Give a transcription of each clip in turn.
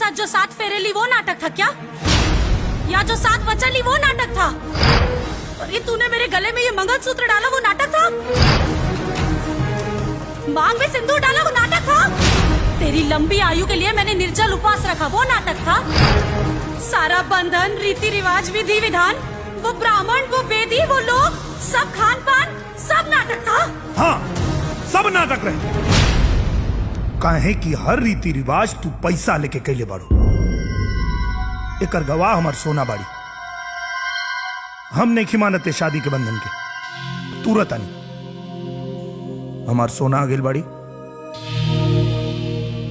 साथ जो 7 फेरे ली वो नाटक था क्या? या जो 7 वचन ली वो नाटक था? और ये तूने मेरे गले में ये मंगलसूत्र डाला वो नाटक था? मांग में सिंदूर डाला वो नाटक था? तेरी लंबी आयु के लिए मैंने निर्जल उपवास रखा वो नाटक था? सारा बंधन, रीति रिवाज, विधि विधान, वो ब्राह्मण, वो वेदी, वो लोग, सब खान पान, सब नाटक था? हाँ, सब नाटक रहे। काहे कि हर रीति रिवाज तू पैसा लेके कैले बाड़ू। एकर गवाह हमार सोना बाड़ी। हम नहीं खिमानते शादी के बंधन के। तुरंत आनी हमार सोना आ गेल बाड़ी।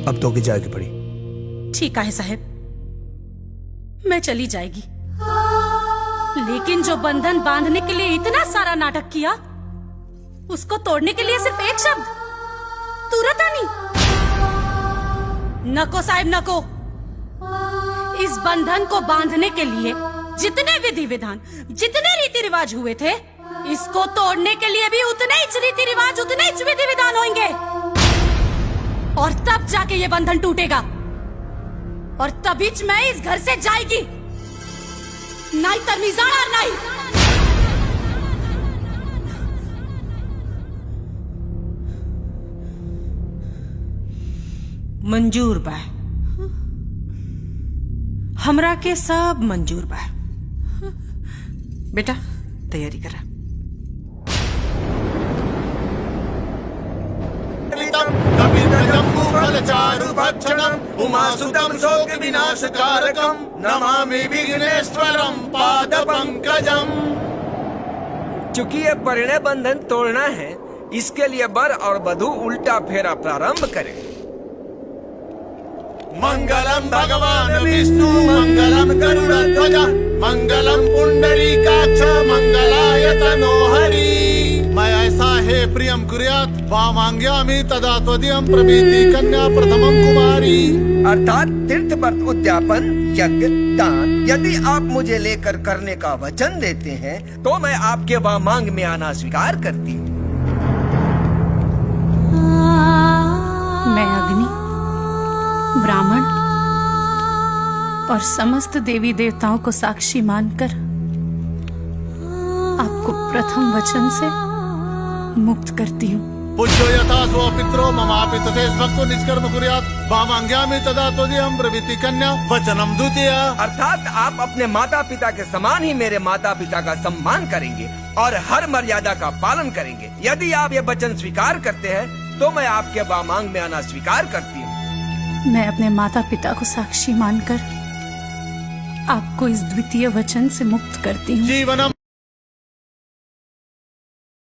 अब तो के जाए के पड़ी। ठीक है साहब, मैं चली जाएगी, लेकिन जो बंधन बांधने के लिए इतना सारा नाटक किया, उसको तोड़ने के लिए सिर्फ एक शब्द, तुरंत आनी। नको साहब नको। इस बंधन को बांधने के लिए जितने विधि विधान, जितने रीति रिवाज हुए थे, इसको तोड़ने के लिए भी उतने ही रीति रिवाज, उतने ही विधि विधान होंगे। और तब जाके ये बंधन टूटेगा। और तभी मैं इस घर से जाएगी, नहीं तरमीजाना नहीं। मंजूर बा, हमरा के सब मंजूर बा। बेटा तैयारी करा। उमासुतम शोक विनाशकारकम नमामि विघ्नेश्वरम पाद पंकजम। चूंकि ये परिणय बंधन तोड़ना है, इसके लिए वर और वधू उल्टा फेरा प्रारंभ करें। मंगलम भगवान विष्णु मंगलम गरुड़ध्वज मंगलम पुंडरीकाक्ष मंगलाय तनोहरि। मैं ऐसा है प्रियम कुर्यात् वामांग्यामि तदा त्वदीयं प्रभृति कन्या प्रथमम कुमारी। अर्थात तीर्थ व्रत, उद्यापन, यज्ञ, दान यदि आप मुझे लेकर करने का वचन देते हैं तो मैं आपके वामांग में आना स्वीकार करती हूँ। मैं अग्नि, ब्राह्मण और समस्त देवी देवताओं को साक्षी मानकर आपको प्रथम वचन से मुक्त करती हूँ। पूज्यो यथा स्व पित्रो ममापि तथैष भक्तो निष्कर्म कुर्यात् वामांग्यामि तदा त्वदीयं प्रभृति कन्या वचनम द्वितीय। अर्थात आप अपने माता पिता के समान ही मेरे माता पिता का सम्मान करेंगे और हर मर्यादा का पालन करेंगे। यदि आप ये वचन स्वीकार करते हैं तो मैं आपके वामांग में आना स्वीकार करती हूँ। मैं अपने माता पिता को साक्षी मानकर आपको इस द्वितीय वचन से मुक्त करती हूँ। जीवनम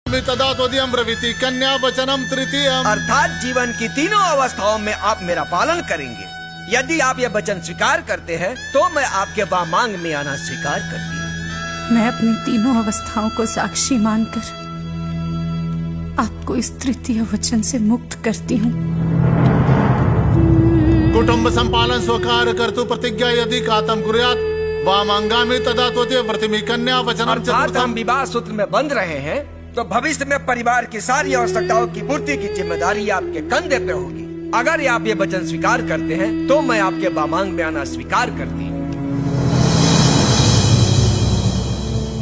तदा त्वदीयं प्रभृति कन्या वचनम तृतीयम। अर्थात जीवन की तीनों अवस्थाओं में आप मेरा पालन करेंगे। यदि आप ये वचन स्वीकार करते हैं तो मैं आपके वामांग में आना स्वीकार करती हूँ। मैं अपनी तीनों अवस्थाओं को साक्षी मानकर आपको इस तृतीय वचन से मुक्त करती हूँ। कुटुंब संपालन स्वकार कर्तु प्रतिज्ञा यदि कातम कुर्यात् वामांगामि तदा त्वदीय प्रतिमी कन्या वचनम अर्थात चतुर्थम। हम विवाह सूत्र में बंध रहे हैं तो भविष्य में परिवार की सारी आवश्यकताओं की पूर्ति की जिम्मेदारी आपके कंधे पे होगी। अगर आप ये वचन स्वीकार करते हैं तो मैं आपके वामांग में आना स्वीकार करती हूँ।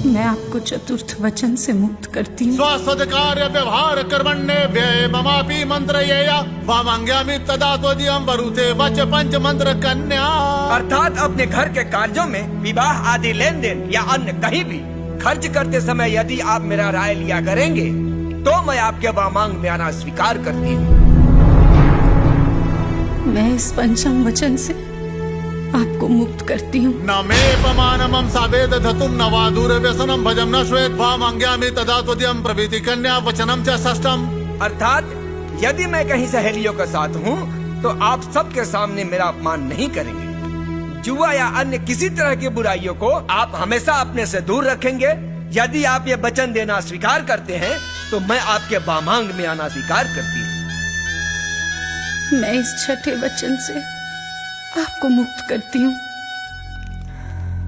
मैं आपको चतुर्थ वचन से मुक्त करती हूँ। स्वस्वद कार्य व्यवहार कर्मण्ये व्यय ममापि मंत्र येया वामांग्यामि तदा त्वदीयं वरुते वच पंच मंत्र कन्या। अर्थात अपने घर के कार्यों में, विवाह आदि लेन देन या अन्य कहीं भी खर्च करते समय यदि आप मेरा राय लिया करेंगे तो मैं आपके वामांग में आना स्वीकार करती हूँ। मैं इस पंचम वचन से आपको मुक्त करती हूँ। न मे पमानमं सावेद धतुम न वा दूर व्यसनम भजम न श्वेत वामांग्यामि तदा त्वदीयं प्रभृति कन्या वचनम च षष्ठम। अर्थात यदि मैं कहीं सहेलियों के साथ हूँ तो आप सबके सामने मेरा अपमान नहीं करेंगे। जुआ या अन्य किसी तरह की बुराइयों को आप हमेशा अपने से दूर रखेंगे। यदि आप ये वचन देना स्वीकार करते हैं तो मैं आपके वामांग में आना स्वीकार करती हूँ। मैं इस छठे वचन से आपको मुक्त करती हूँ।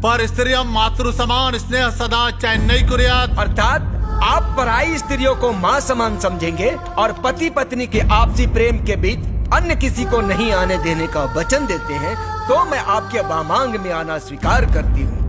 पर स्त्रियं मातृ समान स्नेह सदा चैन्नई कुर्यात्। अर्थात आप पराई स्त्रियों को माँ समान समझेंगे और पति पत्नी के आपसी प्रेम के बीच अन्य किसी को नहीं आने देने का वचन देते हैं तो मैं आपके वामांग में आना स्वीकार करती हूँ।